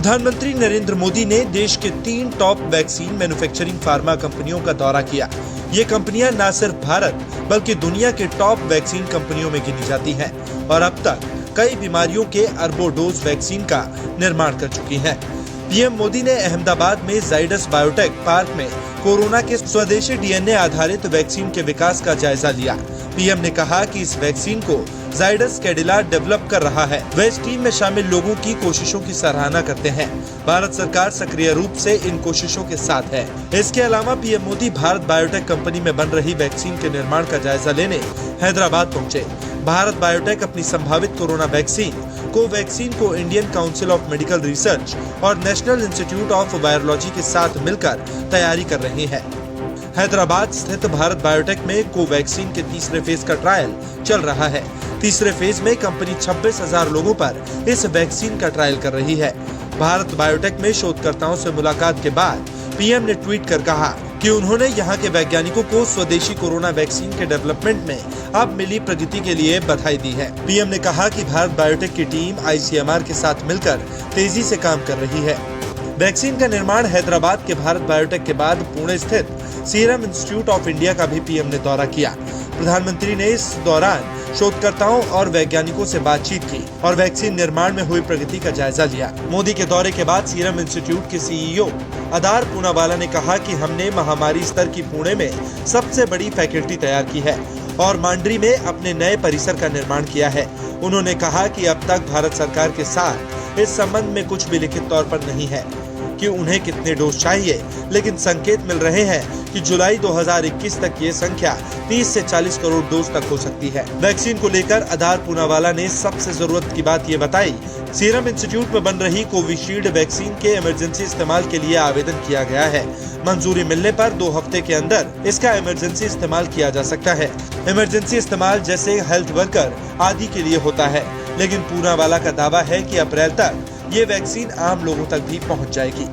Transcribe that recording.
प्रधानमंत्री नरेंद्र मोदी ने देश के 3 टॉप वैक्सीन मैन्युफैक्चरिंग फार्मा कंपनियों का दौरा किया। ये कंपनियां न सिर्फ भारत बल्कि दुनिया के टॉप वैक्सीन कंपनियों में गिनी जाती हैं और अब तक कई बीमारियों के अरबों डोज वैक्सीन का निर्माण कर चुकी हैं। पीएम मोदी ने अहमदाबाद में जाइडस बायोटेक पार्क में कोरोना के स्वदेशी डीएनए आधारित वैक्सीन के विकास का जायजा लिया। पीएम ने कहा कि इस वैक्सीन को जाइडस कैडिला डेवलप कर रहा है। वे इस टीम में शामिल लोगों की कोशिशों की सराहना करते हैं। भारत सरकार सक्रिय रूप से इन कोशिशों के साथ है। इसके अलावा PM Modi Bharat biotech company में बन रही वैक्सीन के निर्माण का जायजा लेने हैदराबाद पहुंचे। भारत बायोटेक अपनी संभावित कोरोना वैक्सीन कोवैक्सीन को Indian council of medical research और नेशनल इंस्टीट्यूट ऑफ वायरोलॉजी के साथ मिलकर तैयारी कर रही है। हैदराबाद स्थित भारत बायोटेक में कोवैक्सीन के तीसरे फेज का ट्रायल चल रहा है। तीसरे फेज में कंपनी 26,000 लोगों पर इस वैक्सीन का ट्रायल कर रही है। भारत बायोटेक में शोधकर्ताओं से मुलाकात के बाद पीएम ने ट्वीट कर कहा कि उन्होंने यहां के वैज्ञानिकों को स्वदेशी कोरोना वैक्सीन के डेवलपमेंट में अब मिली प्रगति के लिए बधाई दी है। पीएम ने कहा कि भारत बायोटेक की टीम आईसीएमआर के साथ मिलकर तेजी से काम कर रही है। वैक्सीन का निर्माण हैदराबाद के भारत बायोटेक के बाद पुणे स्थित सीरम इंस्टीट्यूट ऑफ इंडिया का भी पीएम ने दौरा किया। प्रधानमंत्री ने इस दौरान शोधकर्ताओं और वैज्ञानिकों से बातचीत की और वैक्सीन निर्माण में हुई प्रगति का जायजा लिया। मोदी के दौरे के बाद सीरम इंस्टीट्यूट के सीईओ अदार पूनावाला ने कहा कि हमने महामारी स्तर की पुणे में सबसे बड़ी फैकल्टी तैयार की है और मांडरी में अपने नए परिसर का निर्माण किया है। उन्होंने कहा कि अब तक भारत सरकार के साथ इस संबंध में कुछ भी लिखित तौर पर नहीं है कि उन्हें कितने डोज चाहिए, लेकिन संकेत मिल रहे हैं कि जुलाई 2021 तक ये संख्या 30 से 40 करोड़ डोज तक हो सकती है। वैक्सीन को लेकर अदार पूनावाला ने सबसे जरूरत की बात ये बताई। सीरम इंस्टीट्यूट में बन रही कोविशील्ड वैक्सीन के इमरजेंसी इस्तेमाल के लिए आवेदन किया गया है। मंजूरी मिलने पर 2 हफ्ते के अंदर इसका इमरजेंसी इस्तेमाल किया जा सकता है। इमरजेंसी इस्तेमाल जैसे हेल्थ वर्कर आदि के लिए होता है, लेकिन पूनावाला का दावा है कि अप्रैल तक ये वैक्सीन आम लोगों तक भी पहुंच जाएगी।